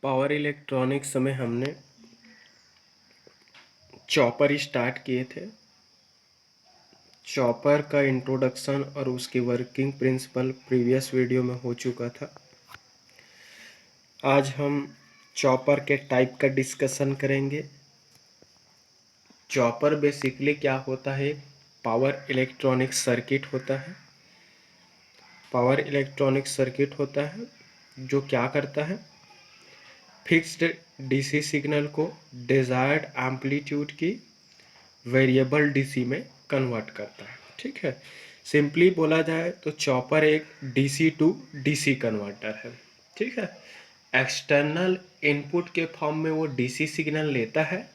Power electronics में हमने chopper start किए थे। चॉपर का इंट्रोडक्शन और उसकी वर्किंग प्रिंसिपल प्रीवियस वीडियो में हो चुका था। आज हम चॉपर के टाइप का डिस्कशन करेंगे। चॉपर बेसिकली क्या होता है? पावर इलेक्ट्रॉनिक सर्किट होता है। पावर इलेक्ट्रॉनिक सर्किट होता है जो क्या करता है? फिक्स्ड डीसी सिग्नल को डिजायर्ड एम्पलीट्यूड की वेरिएबल डीसी में कन्वर्ट करता है। ठीक है, सिंपली बोला जाए तो चॉपर एक डीसी टू डीसी कन्वर्टर है। ठीक है, एक्सटर्नल इनपुट के फॉर्म में वो डीसी सिग्नल लेता है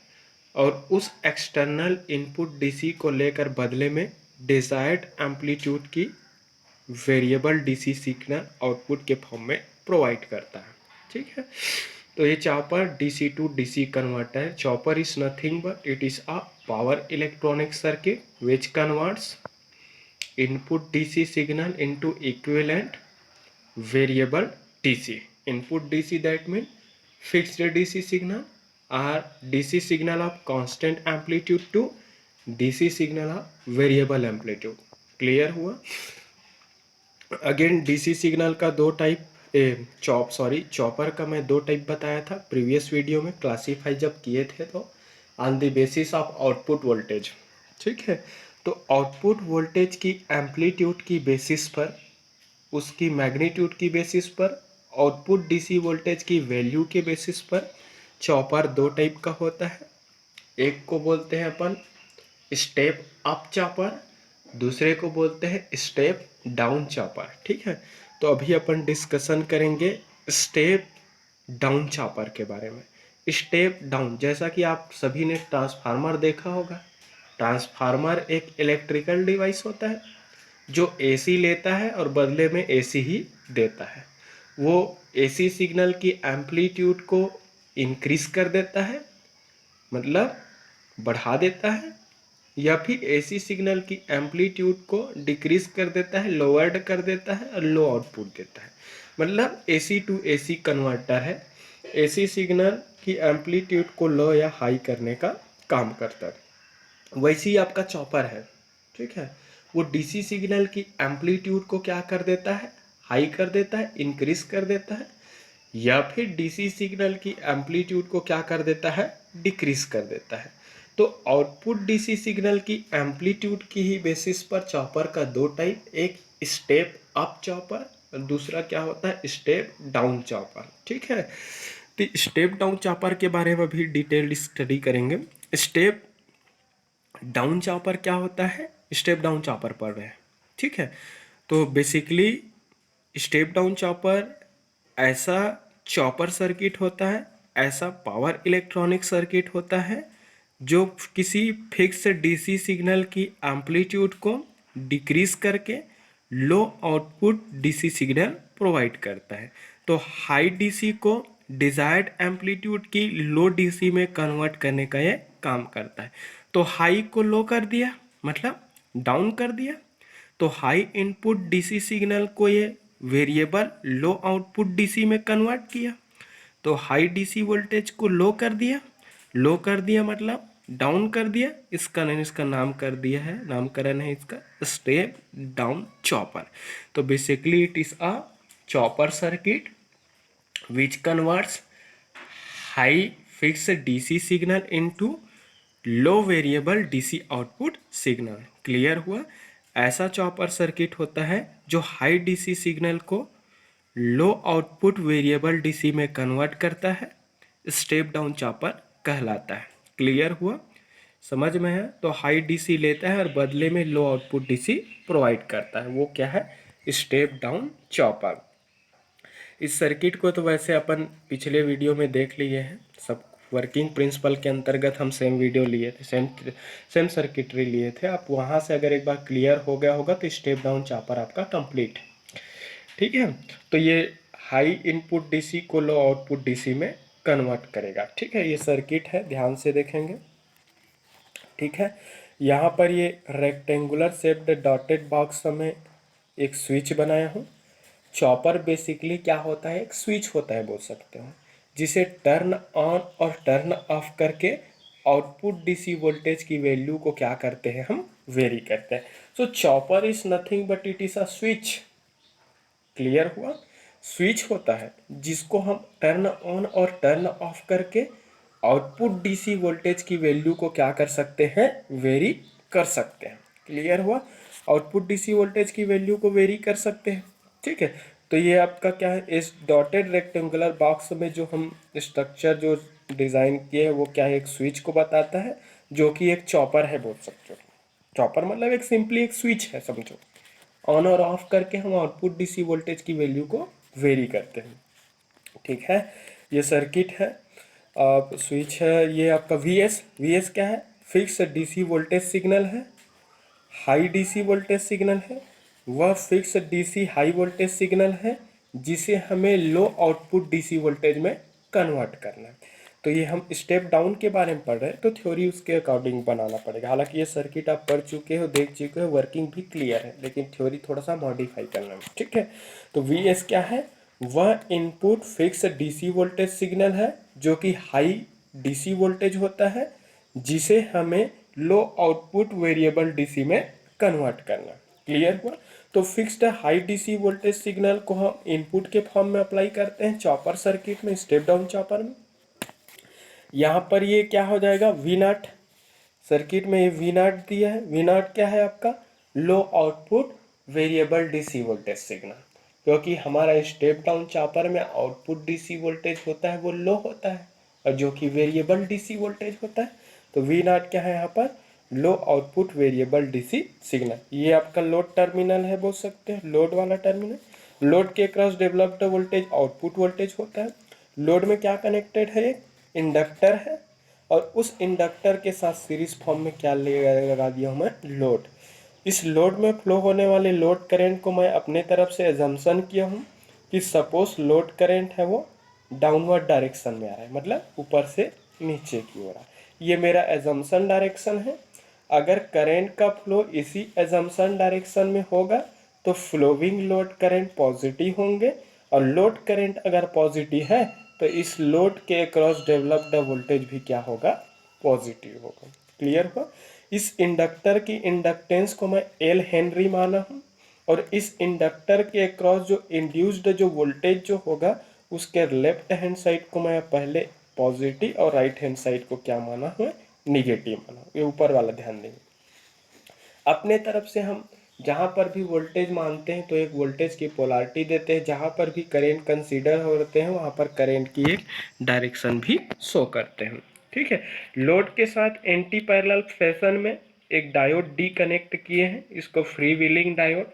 और उस एक्सटर्नल इनपुट डीसी को लेकर बदले में डिजायर्ड एम्पलीट्यूड की वेरिएबल डीसी सिग्नल आउटपुट के फॉर्म में प्रोवाइड करता है। ठीक है, तो ये chopper DC to DC converter है। Chopper is nothing but it is a power electronic circuit which converts input DC signal into equivalent variable DC. Input DC that means fixed DC signal or DC signal of constant amplitude to DC signal of variable amplitude. Clear हुआ? Again DC signal का दो type chopper का मैं दो type बताया था previous video में। Classify जब किए थे तो on the basis of output voltage. ठीक है, तो आउटपुट वोल्टेज की एम्पलीट्यूड की बेसिस पर, उसकी मैग्नीट्यूड की बेसिस पर, आउटपुट डीसी वोल्टेज की वैल्यू के बेसिस पर चॉपर दो टाइप का होता है। एक को बोलते हैं अपन स्टेप अप चॉपर, दूसरे को बोलते हैं स्टेप डाउन चॉपर। ठीक है, तो अभी अपन डिस्कशन करेंगे स्टेप डाउन चॉपर के बारे में। स्टेप डाउन, जैसा कि आप सभी ने ट्रांसफार्मर देखा होगा। ट्रांसफार्मर एक इलेक्ट्रिकल डिवाइस होता है जो एसी लेता है और बदले में एसी ही देता है। वो एसी सिग्नल की एम्पलीट्यूड को इंक्रीज कर देता है, मतलब बढ़ा देता है, या फिर एसी सिग्नल की एम्पलीट्यूड को डिक्रीज कर देता है, लोअर्ड कर देता है और लो आउटपुट देता है। मतलब एसी टू एसी कन्वर्टर है। एसी सिग्नल की एम्पलीट्यूड को लो या हाई करने का काम करता है। वैसे ही आपका चॉपर है। ठीक है, वो डीसी सिग्नल की एम्पलीट्यूड को क्या कर देता है? हाई कर देता है, इंक्रीज कर देता है, या फिर डीसी सिग्नल की एम्पलीट्यूड को क्या कर देता है? डिक्रीज कर देता है। तो आउटपुट डीसी सिग्नल की एम्पलीट्यूड की ही बेसिस पर चॉपर का दो टाइप, एक स्टेप अप चॉपर और दूसरा क्या होता है? Step down chopper. ठीक है, तो स्टेप डाउन चॉपर के बारे में भी डिटेल्ड स्टडी करेंगे। स्टेप डाउन चॉपर क्या होता है? स्टेप डाउन चॉपर पढ़ रहे हैं। ठीक है, तो बेसिकली स्टेप डाउन चॉपर ऐसा चॉपर सर्किट होता है, ऐसा पावर इलेक्ट्रॉनिक सर्किट होता है जो किसी फिक्स डीसी सिग्नल की एम्पलीट्यूड को डिक्रीज करके low output DC signal provide करता है। तो हाई डीसी को डिजायर्ड एम्पलीट्यूड की लो डीसी में कन्वर्ट करने का ये काम करता है। तो हाई को लो कर दिया मतलब डाउन कर दिया, तो हाई इनपुट डीसी सिग्नल को ये वेरिएबल लो आउटपुट डीसी में कन्वर्ट किया। तो हाई डीसी वोल्टेज को लो कर दिया, लो कर दिया मतलब डाउन कर दिया। इसका नाम कर दिया है, नामकरण है इसका स्टेप डाउन चॉपर। तो basically it is a chopper circuit which converts high fixed DC signal into low variable DC output signal. Clear हुआ? ऐसा चॉपर सर्किट होता है जो हाई डीसी सिग्नल को लो आउटपुट वेरिएबल डीसी में convert करता है, स्टेप डाउन चॉपर कहलाता है। क्लियर हुआ? समझ में है? तो हाई डीसी लेता है और बदले में लो आउटपुट डीसी प्रोवाइड करता है, वो क्या है? Step down chopper. इस सर्किट को तो वैसे अपन पिछले वीडियो में देख लिए हैं, सब वर्किंग प्रिंसिपल के अंतर्गत हम सेम वीडियो लिए थे, सेम सर्किटरी लिए थे। आप वहाँ से अगर एक बार क्लियर हो गया होगा तो स्टेप डाउन चॉपर आपका कंप्लीट है। ठीक है, तो ये हाई इनपुट डीसी को लो आउटपुट डीसी में कन्वर्ट करेगा। ठीक है, ये सर्किट है, ध्यान से देखेंगे। ठीक है, यहाँ पर ये रेक्टेंगुलर शेप्ड डॉटेड बॉक्स में एक स्विच बनाया हूँ। चॉपर बेसिकली क्या होता है? एक स्विच होता है बोल सकते हो, जिसे टर्न ऑन और टर्न ऑफ करके आउटपुट डीसी वोल्टेज की वैल्यू को क्या करते हैं, हम वेरी करते हैं। So chopper is nothing but it is a switch. Clear हुआ? स्विच होता है जिसको हम टर्न ऑन और टर्न ऑफ करके आउटपुट डीसी वोल्टेज की वैल्यू को क्या कर सकते हैं, वेरी कर सकते हैं। क्लियर हुआ? आउटपुट डीसी वोल्टेज की वैल्यू को वेरी कर सकते हैं। ठीक है, तो ये आपका क्या है, इस डॉटेड रेक्टेंगुलर बॉक्स में जो हम स्ट्रक्चर जो डिज़ाइन किए हैं वो क्या है, एक स्विच को बताता है जो कि एक चॉपर है बोल सकते हो। चॉपर मतलब एक सिंपली एक स्विच है समझो। ऑन और ऑफ करके हम आउटपुट डीसी वोल्टेज की वैल्यू को वेरी करते हैं। ठीक है, ये सर्किट है, आप स्विच है, ये आपका वीएस। वीएस क्या है, फिक्स डीसी वोल्टेज सिग्नल है, हाई डीसी वोल्टेज सिग्नल है। वह fix DC high voltage signal है जिसे हमें लो आउटपुट डीसी वोल्टेज में कन्वर्ट करना है। तो ये हम स्टेप डाउन के बारे में पढ़ रहे हैं, तो थ्योरी उसके अकॉर्डिंग बनाना पड़ेगा। हालांकि ये सर्किट आप पढ़ चुके हो, देख चुके हो, वर्किंग भी क्लियर है, लेकिन थ्योरी थोड़ा सा मॉडिफाई करना है। ठीक है, तो वी एस क्या है, वह input fix DC voltage signal है जो कि हाई डीसी वोल्टेज होता है जिसे हमें लो आउटपुट वेरिएबल डीसी में कन्वर्ट करना। क्लियर हुआ? तो fixed high DC voltage signal को हम इनपुट के फॉर्म में अप्लाई करते हैं चॉपर सर्किट में, स्टेप डाउन चॉपर में। यहाँ पर ये क्या हो जाएगा, वी नॉट। सर्किट में ये वी नॉट दिया है। वी नॉट क्या है आपका, low output variable DC voltage signal, क्योंकि हमारा स्टेप डाउन चॉपर में आउटपुट डीसी वोल्टेज होता है वो लो होता है, और जो कि वेरिएबल डीसी वोल्टेज होता है। तो वी नॉट क्या है यहाँ पर, low output variable DC signal. ये आपका लोड टर्मिनल है बोल सकते हैं, लोड वाला टर्मिनल। लोड के cross developed voltage output voltage होता है। लोड में क्या कनेक्टेड है, एक इंडक्टर है, और उस इंडक्टर के साथ सीरीज फॉर्म में क्या लगा दिया हूँ मैं, लोड। इस लोड में फ्लो होने वाले लोड करंट को मैं अपने तरफ से एजम्पशन किया हूँ कि सपोज लोड करंट है वो डाउनवर्ड डायरेक्शन में आ रहा है, मतलब ऊपर से नीचे की ओर आ रहा है। ये मेरा एजम्पशन डायरेक्शन है। अगर करंट का फ्लो इसी एजम्पशन डायरेक्शन में होगा तो फ्लोविंग लोड करंट पॉजिटिव होंगे, और लोड करंट अगर पॉजिटिव है तो इस लोड के अक्रॉस डेवलप्ड वोल्टेज भी क्या होगा, पॉजिटिव होगा। क्लियर हुआ? इस इंडक्टर की इंडक्टेंस को मैं एल हेनरी माना हूँ, और इस इंडक्टर के अक्रॉस जो इंड्यूस्ड जो वोल्टेज जो होगा उसके लेफ्ट हैंड साइड को मैं पहले पॉजिटिव और राइट हैंड साइड को क्या माना है, निगेटिव माना। ये ऊपर वाला ध्यान देंगे। अपने तरफ से हम जहाँ पर भी वोल्टेज मानते हैं तो एक वोल्टेज की पोलारिटी देते हैं, जहाँ पर भी करेंट कंसीडर होते हैं वहाँ पर करेंट की एक डायरेक्शन भी शो करते हैं। ठीक है, लोड के साथ एंटी पैरेलल फैशन में एक डायोड डी कनेक्ट किए हैं, इसको free wheeling diode,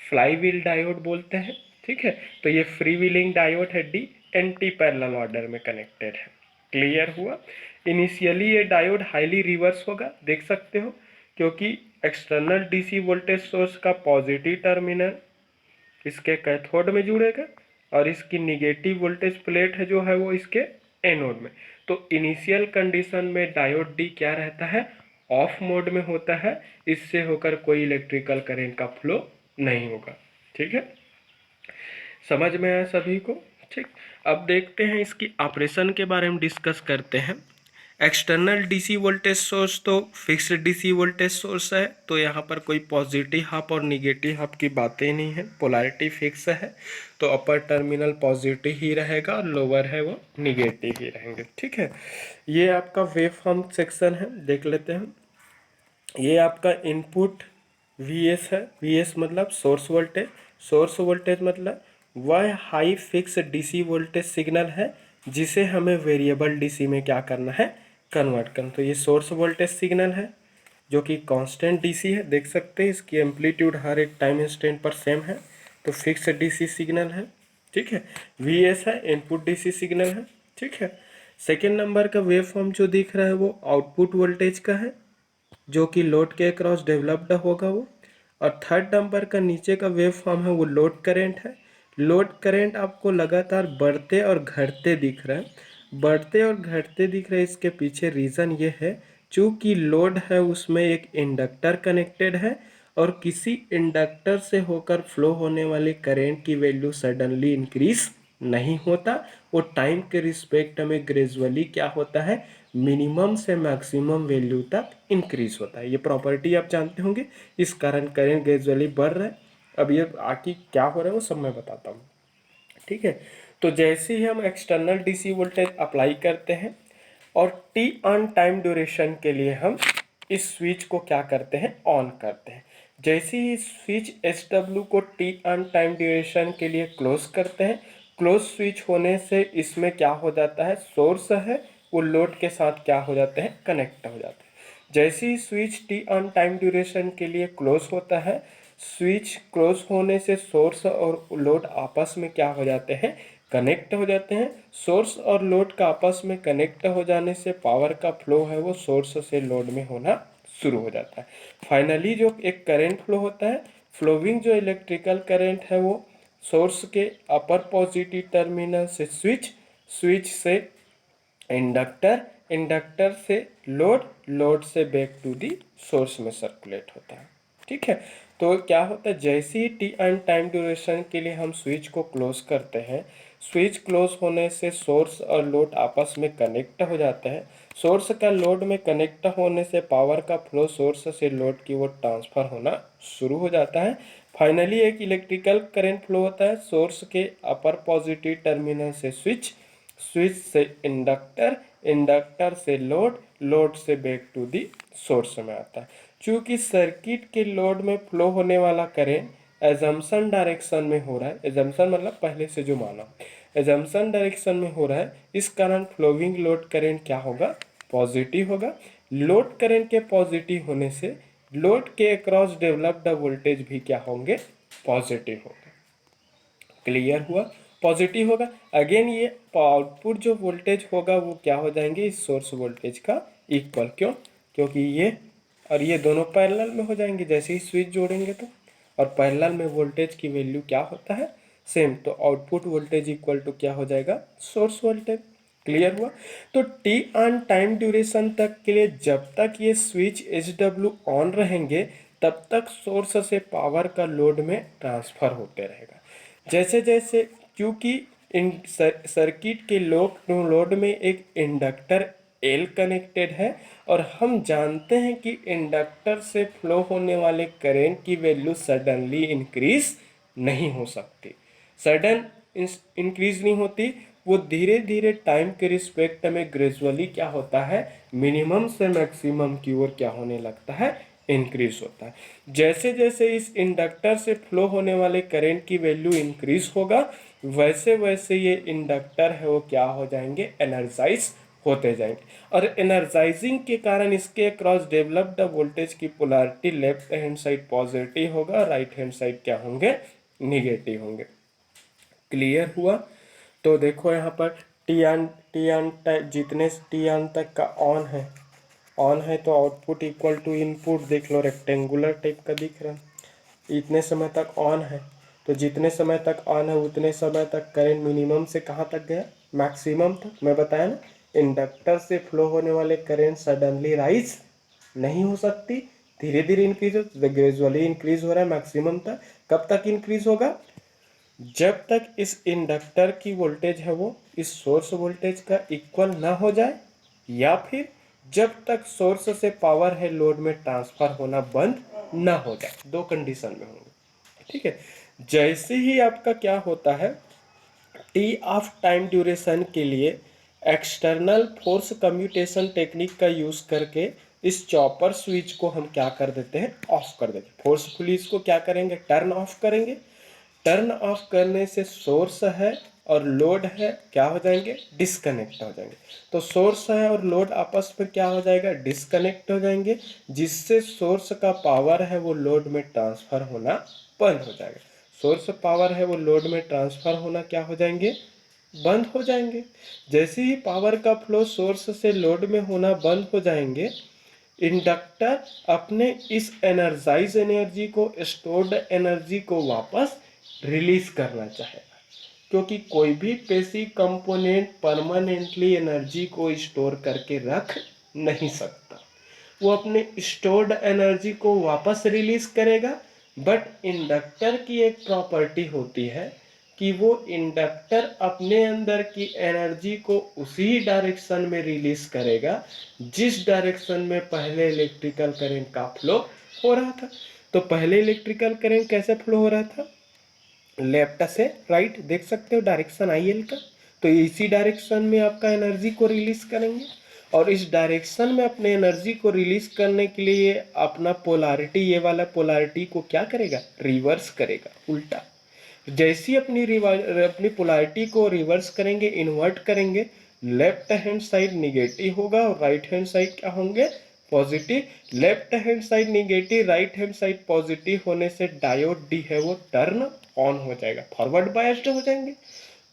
fly wheel diode बोलते हैं। ठीक है, तो ये फ्री व्हीलिंग डायोड है डी, एंटी पैरेलल ऑर्डर में कनेक्टेड है। क्लियर हुआ? इनिशियली ये डायोड हाईली रिवर्स होगा, देख सकते हो, क्योंकि एक्सटर्नल डीसी वोल्टेज सोर्स का पॉजिटिव टर्मिनल इसके कैथोड में जुड़ेगा, और इसकी निगेटिव वोल्टेज प्लेट है जो है वो इसके एनोड में। तो इनिशियल कंडीशन में डायोड डी क्या रहता है, ऑफ मोड में होता है, इससे होकर कोई इलेक्ट्रिकल करंट का फ्लो नहीं होगा। ठीक है, समझ में आया सभी को? ठीक, अब देखते हैं इसकी ऑपरेशन के बारे में डिस्कस करते हैं। एक्सटर्नल डीसी वोल्टेज सोर्स तो फिक्स्ड डीसी वोल्टेज सोर्स है, तो यहाँ पर कोई पॉजिटिव हाफ और निगेटिव हाफ की बातें नहीं है, पोलैरिटी फिक्स है। तो अपर टर्मिनल पॉजिटिव ही रहेगा और लोअर है वो निगेटिव ही रहेंगे। ठीक है, ये आपका वेव फॉर्म सेक्शन है, देख लेते हैं। ये आपका इनपुट वीएस है, वीएस मतलब सोर्स वोल्टेज। सोर्स वोल्टेज मतलब वह high fix DC voltage signal है जिसे हमें वेरिएबल डीसी में क्या करना है, कन्वर्ट करना। तो ये सोर्स वोल्टेज सिग्नल है जो कि कांस्टेंट डीसी है, देख सकते हैं इसकी एम्पलीट्यूड हर एक टाइम इंस्टेंट पर सेम है, तो फिक्स डीसी सिग्नल है। ठीक है, वीएस है, इनपुट डीसी सिग्नल है। ठीक है, सेकेंड नंबर का वेव फॉर्म जो दिख रहा है वो आउटपुट वोल्टेज का है जो कि लोड के अक्रॉस डेवलप्ड होगा वो। और थर्ड नंबर का नीचे का वेव फॉर्म है वो लोड करंट है। लोड करंट आपको लगातार बढ़ते और घटते दिख रहा है, बढ़ते और घटते दिख रहे हैं। इसके पीछे रीज़न ये है, चूँकि लोड है उसमें एक इंडक्टर कनेक्टेड है, और किसी इंडक्टर से होकर फ्लो होने वाले करंट की वैल्यू सडनली इंक्रीज नहीं होता, वो टाइम के रिस्पेक्ट में ग्रेजुअली क्या होता है, मिनिमम से मैक्सिमम वैल्यू तक इंक्रीज होता है। ये प्रॉपर्टी आप जानते होंगे, इस कारण करंट ग्रेजुअली बढ़ रहा है। अब ये आगे क्या हो रहा है वो सब मैं बताता हूँ, ठीक है। तो जैसे ही हम एक्सटर्नल डीसी वोल्टेज अप्लाई करते हैं और टी ऑन टाइम ड्यूरेशन के लिए हम इस स्विच को क्या करते हैं, ऑन करते हैं। जैसे ही स्विच एस डब्ल्यू को टी ऑन टाइम ड्यूरेशन के लिए क्लोज करते हैं, क्लोज स्विच होने से इसमें क्या हो जाता है, सोर्स है वो लोड के साथ क्या हो जाते हैं, कनेक्ट हो जाते हैं। जैसे ही switch T on time duration के लिए क्लोज होता है, स्विच क्लोज होने से सोर्स और लोड आपस में क्या हो जाते हैं, कनेक्ट हो जाते हैं। सोर्स और लोड का आपस में कनेक्ट हो जाने से पावर का फ्लो है वो सोर्स से लोड में होना शुरू हो जाता है। फाइनली जो एक करंट फ्लो होता है, फ्लोइंग जो इलेक्ट्रिकल करंट है वो सोर्स के अपर पॉजिटिव टर्मिनल से स्विच, स्विच से इंडक्टर, इंडक्टर से लोड, लोड से बैक टू दी सोर्स में सर्कुलेट होता है, ठीक है। तो क्या होता है, जैसे ही टी एंड टाइम ड्यूरेशन के लिए हम स्विच को क्लोज करते हैं, स्विच क्लोज होने से सोर्स और लोड आपस में कनेक्ट हो जाते हैं। सोर्स का लोड में कनेक्ट होने से पावर का फ्लो सोर्स से लोड की ओर ट्रांसफर होना शुरू हो जाता है। फाइनली एक इलेक्ट्रिकल करंट फ्लो होता है सोर्स के अपर पॉजिटिव टर्मिनल से स्विच, स्विच से इंडक्टर, इंडक्टर से लोड, लोड से बैक टू दी सोर्स में आता है। चूंकि सर्किट के लोड में फ्लो होने वाला करंट एजम्पशन डायरेक्शन में हो रहा है, एजम्पशन मतलब पहले से जो माना, एजम्पशन डायरेक्शन में हो रहा है, इस कारण फ्लोइंग लोड करंट क्या होगा, पॉजिटिव होगा। लोड करंट के पॉजिटिव होने से लोड के अक्रॉस डेवलप्ड वोल्टेज भी क्या होंगे, पॉजिटिव होंगे। क्लियर हुआ, पॉजिटिव होगा। अगेन ये आउटपुट जो वोल्टेज होगा वो क्या हो जाएंगे, इस सोर्स वोल्टेज का इक्वल। क्यों, क्योंकि ये और ये दोनों पैरेलल में हो जाएंगे जैसे ही स्विच जोड़ेंगे तो, और पैरेलल में वोल्टेज की वैल्यू क्या होता है, सेम। तो आउटपुट वोल्टेज इक्वल टू क्या हो जाएगा, सोर्स वोल्टेज। क्लियर हुआ। तो टी ऑन टाइम ड्यूरेशन तक के लिए जब तक ये स्विच एच डब्ल्यू ऑन रहेंगे तब तक सोर्स से पावर का लोड में ट्रांसफर होते रहेगा। जैसे जैसे क्योंकि इन सर्किट के लोड में एक इंडक्टर एल कनेक्टेड है और हम जानते हैं कि इंडक्टर से फ्लो होने वाले करंट की वैल्यू सडनली इंक्रीज नहीं हो सकती, सडन इंक्रीज नहीं होती, वो धीरे धीरे टाइम के रिस्पेक्ट में ग्रेजुअली क्या होता है, मिनिमम से मैक्सिमम की ओर क्या होने लगता है, इंक्रीज होता है। जैसे जैसे इस इंडक्टर से फ्लो होने वाले करंट की वैल्यू इंक्रीज होगा, वैसे वैसे ये इंडक्टर है वो क्या हो जाएंगे, एनर्जाइज होते जाएंगे। और एनर्जाइजिंग के कारण इसके क्रॉस डेवलप्ड वोल्टेज की polarity left hand side positive होगा, राइट हैंड साइड क्या होंगे, निगेटिव होंगे। क्लियर हुआ। तो देखो यहाँ पर टी एन जितने टी एन तक का ऑन है, ऑन है तो आउटपुट इक्वल टू इनपुट, देख लो रेक्टेंगुलर टाइप का दिख रहा है। इतने समय तक ऑन है तो जितने समय तक ऑन है उतने समय तक करंट मिनिमम से कहाँ तक गया, मैक्सिमम तक। मैं बताया ना, इंडक्टर से फ्लो होने वाले करंट सडनली राइज नहीं हो सकती, धीरे धीरे इंक्रीज हो, ग्रेजुअली इंक्रीज हो रहा है मैक्सिमम तक। कब तक इंक्रीज होगा, जब तक इस इंडक्टर की वोल्टेज है वो इस सोर्स वोल्टेज का इक्वल ना हो जाए, या फिर जब तक सोर्स से पावर है लोड में ट्रांसफर होना बंद ना हो जाए, दो कंडीशन में होंगे, ठीक है। जैसे ही आपका क्या होता है, टी ऑफ टाइम ड्यूरेशन के लिए एक्सटर्नल फोर्स कम्यूटेशन टेक्निक का यूज करके इस चॉपर स्विच को हम क्या कर देते हैं, ऑफ कर देते हैं। फोर्सफुली इसको क्या करेंगे, टर्न ऑफ करेंगे। टर्न ऑफ करने से सोर्स है और लोड है क्या हो जाएंगे, डिस्कनेक्ट हो जाएंगे। तो सोर्स है और लोड आपस में क्या हो जाएगा, डिस्कनेक्ट हो जाएंगे, जिससे सोर्स का पावर है वो लोड में ट्रांसफर होना बंद हो जाएगा। सोर्स पावर है वो लोड में ट्रांसफर होना क्या हो जाएंगे, बंद हो जाएंगे। जैसे ही पावर का फ्लो सोर्स से लोड में होना बंद हो जाएंगे, इंडक्टर अपने इस एनर्जाइज एनर्जी को, स्टोर्ड एनर्जी को वापस रिलीज करना चाहेगा, क्योंकि कोई भी पैसिव कंपोनेंट परमानेंटली एनर्जी को स्टोर करके रख नहीं सकता, वो अपने स्टोर्ड एनर्जी को वापस रिलीज करेगा। बट इंडक्टर की एक प्रॉपर्टी होती है कि वो इंडक्टर अपने अंदर की एनर्जी को उसी डायरेक्शन में रिलीज करेगा जिस डायरेक्शन में पहले इलेक्ट्रिकल करंट का फ्लो हो रहा था। तो पहले इलेक्ट्रिकल करंट कैसे फ्लो हो रहा था, लेफ्ट से राइट, देख सकते हो डायरेक्शन आई एल का। तो इसी डायरेक्शन में आपका एनर्जी को रिलीज करेंगे और इस डायरेक्शन में अपने एनर्जी को रिलीज करने के लिए अपना पोलारिटी, ये वाला पोलारिटी को क्या करेगा, रिवर्स करेगा, उल्टा। जैसी अपनी पोलारिटी को रिवर्स करेंगे, इन्वर्ट करेंगे, लेफ्ट हैंड साइड निगेटिव होगा और राइट हैंड साइड क्या होंगे, positive. Left hand side negative, right hand side positive होने से डायोड डी है वो टर्न ऑन हो जाएगा, फॉरवर्ड बायस्ड हो जाएंगे।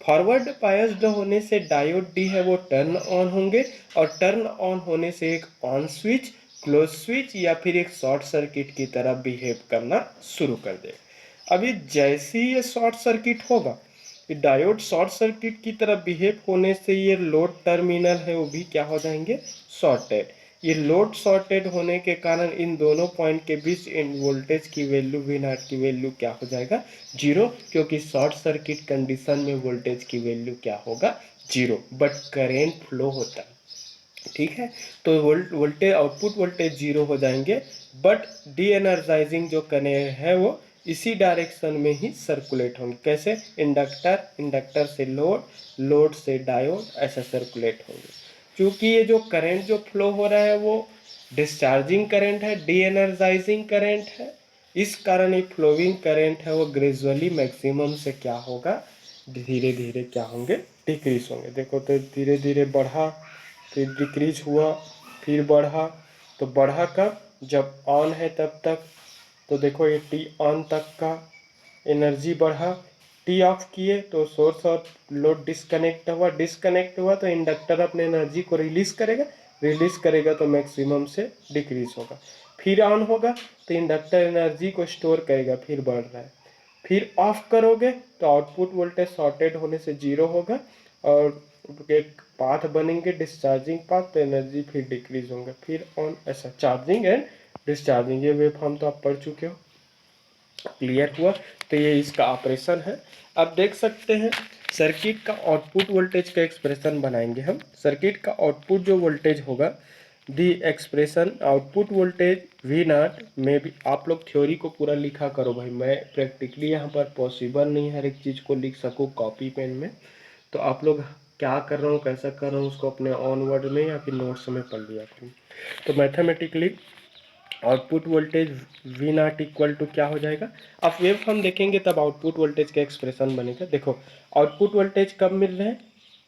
फॉरवर्ड बायस्ड होने से डायोड डी है वो टर्न ऑन होंगे और टर्न ऑन होने से एक ऑन स्विच, क्लोज स्विच या फिर एक शॉर्ट सर्किट की तरह बिहेव करना शुरू कर देगा। अभी जैसे ही ये शॉर्ट सर्किट होगा, ये डायोड शॉर्ट सर्किट की तरह बिहेव होने से ये लोड टर्मिनल है वो भी क्या हो जाएंगे, शॉर्टेड। ये लोड शॉर्टेड होने के कारण इन दोनों पॉइंट के बीच इन वोल्टेज की वैल्यू, वी नॉट की वैल्यू क्या हो जाएगा, जीरो, क्योंकि शॉर्ट सर्किट कंडीशन में वोल्टेज की वैल्यू क्या होगा, जीरो, बट करेंट फ्लो होता है। ठीक है, तो वोल्टेज, आउटपुट वोल्टेज जीरो हो जाएंगे, बट डी एनर्जाइजिंग जो करने है वो इसी डायरेक्शन में ही सर्कुलेट होंगे। कैसे, इंडक्टर से लोड, लोड से डायोड, ऐसा सर्कुलेट होंगे। क्योंकि ये जो करंट जो फ्लो हो रहा है वो डिस्चार्जिंग करंट है, डी एनर्जाइजिंग करंट है, इस कारण ये फ्लोइंग करंट है वो ग्रेजुअली मैक्सिमम से क्या होगा, धीरे धीरे क्या होंगे, डिक्रीज होंगे। देखो तो धीरे धीरे बढ़ा, फिर डिक्रीज हुआ, फिर बढ़ा। तो बढ़ा कब, जब ऑन है तब तक। तो देखो ये टी ऑन तक का एनर्जी बढ़ा, टी ऑफ किए तो सोर्स और लोड डिस्कनेक्ट हुआ तो इंडक्टर अपने एनर्जी को रिलीज करेगा तो मैक्सिमम से डिक्रीज होगा। फिर ऑन होगा तो इंडक्टर एनर्जी को स्टोर करेगा, फिर बढ़ रहा है। फिर ऑफ करोगे तो आउटपुट वोल्टेज शॉर्टेड होने से जीरो होगा और एक पाथ बनेंगे, डिस्चार्जिंग पाथ, तो एनर्जी फिर डिक्रीज होंगे, फिर ऑन, ऐसा चार्जिंग एंड डिस्चार्जिंग। ये वेव फॉर्म तो आप पढ़ चुके हो, क्लियर हुआ। तो ये इसका ऑपरेशन है। अब देख सकते हैं सर्किट का आउटपुट वोल्टेज का एक्सप्रेशन बनाएंगे हम। सर्किट का आउटपुट जो वोल्टेज होगा, the expression output voltage V naught में भी, आप लोग थ्योरी को पूरा लिखा करो भाई, मैं प्रैक्टिकली यहाँ पर पॉसिबल नहीं हर एक चीज़ को लिख सकूँ कॉपी पेन में। तो आप लोग क्या कर रहा हूँ, कैसा कर रहा हूँ, उसको अपने ऑन वर्ड में या फिर नोट्स में पढ़ लिया करूँ। तो mathematically output voltage V not equal to क्या हो जाएगा, आप वेव फॉर्म देखेंगे तब आउटपुट वोल्टेज का एक्सप्रेशन बनेगा। देखो आउटपुट वोल्टेज कब मिल रहा है,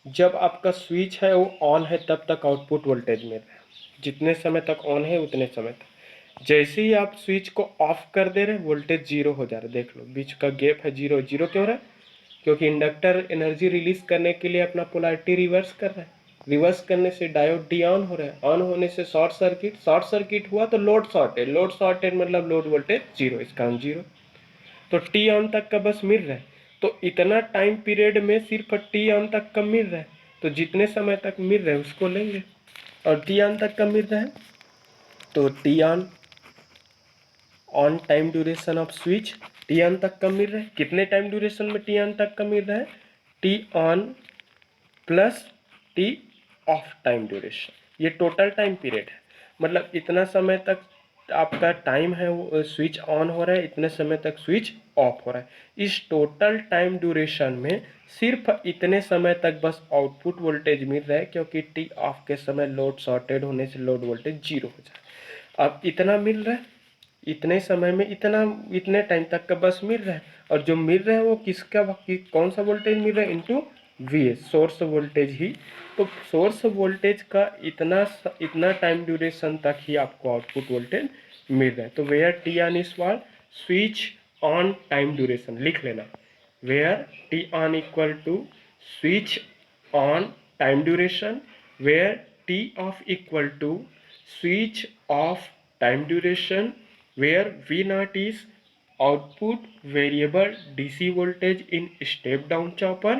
जब आपका स्विच है वो ऑन है तब तक आउटपुट वोल्टेज मिल रहा है, जितने समय तक ऑन है उतने समय तक। जैसे ही आप स्विच को ऑफ कर दे रहे हैं वोल्टेज जीरो हो जा रहा है। देख लो बीच का गैप है जीरो, जीरो क्यों रहा है, क्योंकि इंडक्टर एनर्जी रिलीज करने के लिए अपना पोलैरिटी रिवर्स कर रहा है। रिवर्स करने से डायोड डी ऑन हो रहा है, ऑन होने से शॉर्ट सर्किट हुआ तो लोड शॉर्टेड मतलब लोड वोल्टेज जीरो, इसका हम जीरो। तो टी ऑन तक का बस मिल रहा है, तो इतना टाइम पीरियड में सिर्फ टी ऑन तक का मिल रहा है, तो जितने समय तक मिल रहा है उसको लेंगे। और टी ऑन तक का मिल रहा है तो T on time duration off switch, T on तक का मिल रहा है। कितने टाइम ड्यूरेशन में टी ऑन तक का मिल रहा है, T on plus T of time duration, ये टोटल टाइम पीरियड है। मतलब इतना समय तक आपका टाइम है वो स्विच ऑन हो रहा है, इतने समय तक स्विच ऑफ हो रहा है। इस टोटल टाइम ड्यूरेशन में सिर्फ इतने समय तक बस आउटपुट वोल्टेज मिल रहा है, क्योंकि टी ऑफ के समय लोड शॉर्टेड होने से लोड वोल्टेज जीरो हो जाए। अब इतना मिल रहा है, इतने समय में इतना, इतने टाइम तक का बस मिल रहा है। और जो मिल रहा है वो किसका, कौन सा वोल्टेज मिल रहा है, into V S, source voltage ही। तो सोर्स वोल्टेज का इतना टाइम ड्यूरेशन तक ही आपको आउटपुट वोल्टेज मिल रहा है। तो where T on is what, switch on time duration, लिख लेना, where T on equal to switch on time duration, where T off equal to switch off time duration, where V naught is output variable DC voltage in step down chopper,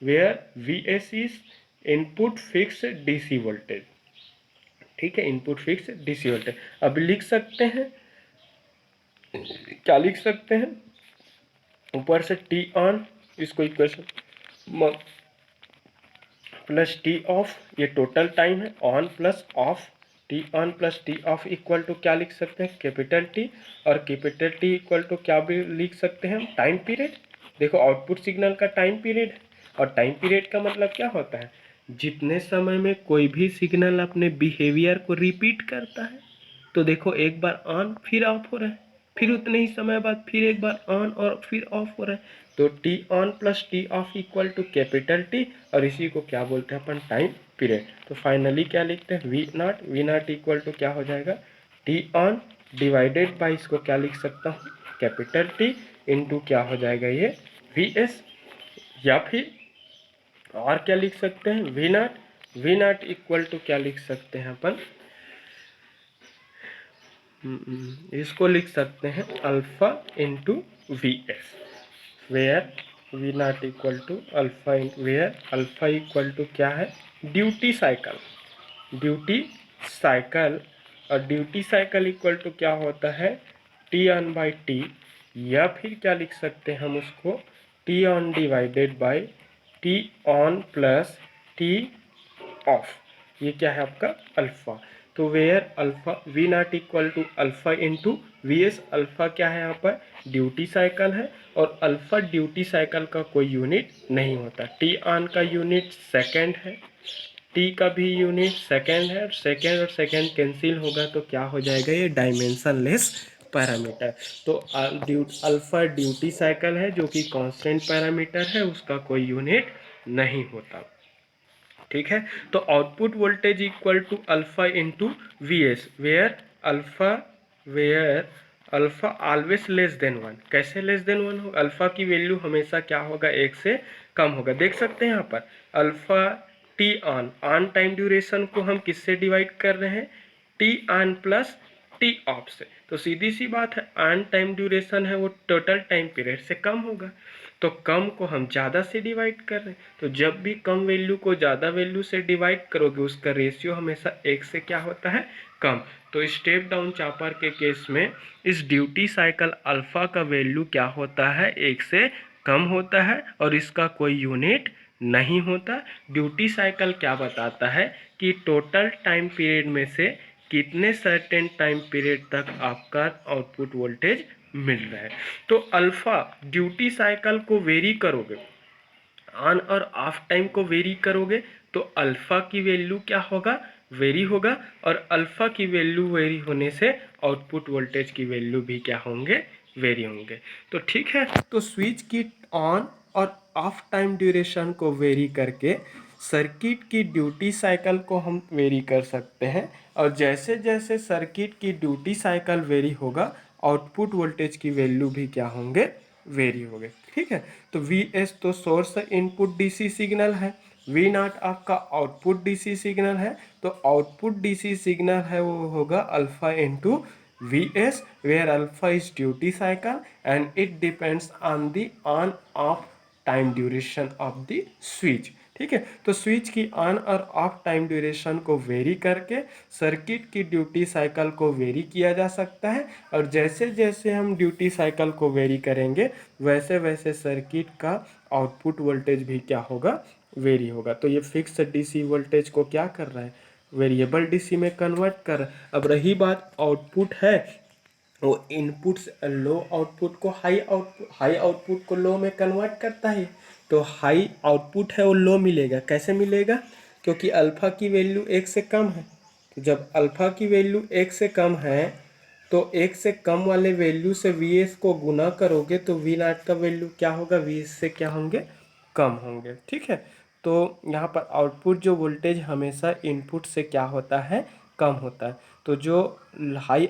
where Vs is input fixed DC voltage। ठीक है, input fix DC voltage. अब लिख सकते हैं, क्या लिख सकते हैं, ऊपर से टी ऑन इसको इक्वेशन प्लस टी ऑफ, ये टोटल टाइम है, on plus off, T on plus T off equal to क्या लिख सकते हैं, कैपिटल टी, और कैपिटल टी इक्वल टू क्या भी लिख सकते हैं हम, टाइम पीरियड। देखो आउटपुट सिग्नल का टाइम पीरियड है, और टाइम पीरियड का मतलब क्या होता है, जितने समय में कोई भी सिग्नल अपने बिहेवियर को रिपीट करता है। तो देखो एक बार ऑन फिर ऑफ हो रहा है, फिर उतने ही समय बाद फिर एक बार ऑन और फिर ऑफ हो रहा है। तो T on plus T off equal to capital T, और इसी को क्या बोलते हैं अपन, टाइम पीरियड। तो फाइनली क्या लिखते हैं, वी नॉट इक्वल टू क्या हो जाएगा, टी ऑन डिवाइडेड बाई, इसको क्या लिख सकता हूँ, कैपिटल टी इंटू क्या हो जाएगा ये वी एस, या फिर और क्या लिख सकते हैं, वी नॉट इक्वल टू क्या लिख सकते हैं अपन, इसको लिख सकते हैं alpha into V S, where V not equal to alpha, where alpha equal to क्या है, ड्यूटी साइकिल, ड्यूटी साइकिल, और ड्यूटी साइकिल इक्वल टू क्या होता है, टी ऑन बाई टी, या फिर क्या लिख सकते हैं हम उसको, T on divided by T on plus T off, ये क्या है आपका अल्फा। तो where alpha V not equal to alpha into V S, alpha क्या है यहाँ पर, ड्यूटी साइकिल है, और अल्फा ड्यूटी साइकिल का कोई यूनिट नहीं होता, टी ऑन का यूनिट सेकेंड है, टी का भी यूनिट सेकेंड है, और सेकेंड कैंसिल होगा तो क्या हो जाएगा, ये डायमेंशन लेस पैरामीटर। तो अल्फा ड्यूटी साइकिल है जो कि कांस्टेंट पैरामीटर है, उसका कोई यूनिट नहीं होता, ठीक है। तो output voltage equal to alpha into V S, where alpha always less than one, कैसे लेस देन वन होगा, अल्फा की वैल्यू हमेशा क्या होगा, एक से कम होगा। देख सकते हैं यहाँ पर alpha T on time duration को हम किससे डिवाइड कर रहे हैं, T on plus T of से। तो सीधी सी बात है, ऑन टाइम ड्यूरेशन है वो टोटल टाइम पीरियड से कम होगा, तो कम को हम ज़्यादा से डिवाइड कर रहे हैं, तो जब भी कम वैल्यू को ज़्यादा वैल्यू से डिवाइड करोगे उसका रेशियो हमेशा एक से क्या होता है, कम। तो स्टेप डाउन चापर के केस में इस ड्यूटी साइकिल अल्फा का वैल्यू क्या होता है, एक से कम होता है, और इसका कोई यूनिट नहीं होता। ड्यूटी साइकिल क्या बताता है कि टोटल टाइम पीरियड में से कितने सर्टेन टाइम पीरियड तक आपका आउटपुट वोल्टेज मिल रहा है। तो अल्फा ड्यूटी साइकिल को वेरी करोगे, ऑन और ऑफ टाइम को वेरी करोगे, तो अल्फा की वैल्यू क्या होगा, वेरी होगा, और अल्फा की वैल्यू वेरी होने से आउटपुट वोल्टेज की वैल्यू भी क्या होंगे, वेरी होंगे। तो ठीक है, तो स्विच की ऑन और ऑफ टाइम ड्यूरेशन को वेरी करके सर्किट की ड्यूटी साइकिल को हम वेरी कर सकते हैं, और जैसे जैसे सर्किट की ड्यूटी साइकिल वेरी होगा आउटपुट वोल्टेज की वैल्यू भी क्या होंगे, वेरी हो गए, ठीक है। तो वी एस तो सोर्स इनपुट डीसी सिग्नल है, वी नॉट आपका आउटपुट डीसी सिग्नल है, तो आउटपुट डीसी सिग्नल है वो होगा alpha into V S, where alpha is duty cycle and it depends on the on off time duration of the switch, ठीक है। तो स्विच की ऑन और ऑफ टाइम ड्यूरेशन को वेरी करके सर्किट की ड्यूटी साइकिल को वेरी किया जा सकता है, और जैसे जैसे हम ड्यूटी साइकिल को वेरी करेंगे वैसे वैसे सर्किट का आउटपुट वोल्टेज भी क्या होगा, वेरी होगा। तो ये फिक्स डीसी वोल्टेज को क्या कर रहा है, वेरिएबल डीसी में कन्वर्ट कर रहा है। अब रही बात आउटपुट है, वो इनपुट से लो आउटपुट को हाई आउटपुट को लो में कन्वर्ट करता है, तो हाई आउटपुट है वो लो मिलेगा, कैसे मिलेगा, क्योंकि अल्फा की वैल्यू एक से कम है। तो जब अल्फा की वैल्यू एक से कम है तो एक से कम वाले वैल्यू से वी एस को गुना करोगे तो वी नॉट का वैल्यू क्या होगा, वी एस से क्या होंगे, कम होंगे, ठीक है। तो यहाँ पर आउटपुट जो वोल्टेज हमेशा इनपुट से क्या होता है, कम होता है। तो जो हाई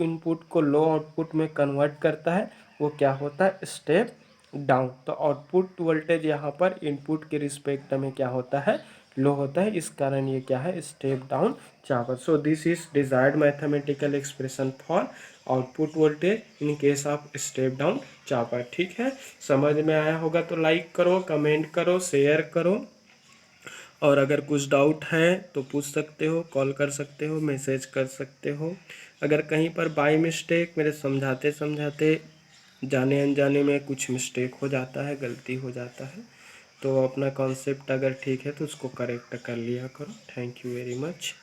इनपुट को लो आउटपुट में कन्वर्ट करता है वो क्या होता है, स्टेप डाउन। तो आउटपुट वोल्टेज यहाँ पर इनपुट के रिस्पेक्ट में क्या होता है, लो होता है, इस कारण ये क्या है, step down chopper. So this is desired mathematical expression for output voltage in case of step down chopper, ठीक है। समझ में आया होगा तो लाइक करो, कमेंट करो, शेयर करो, और अगर कुछ डाउट है तो पूछ सकते हो, कॉल कर सकते हो, मैसेज कर सकते हो। अगर कहीं पर बाय मिस्टेक मेरे समझाते समझाते जाने अनजाने में कुछ मिस्टेक हो जाता है, गलती हो जाता है, तो अपना कॉन्सेप्ट अगर ठीक है तो उसको करेक्ट कर लिया करो। Thank you very much.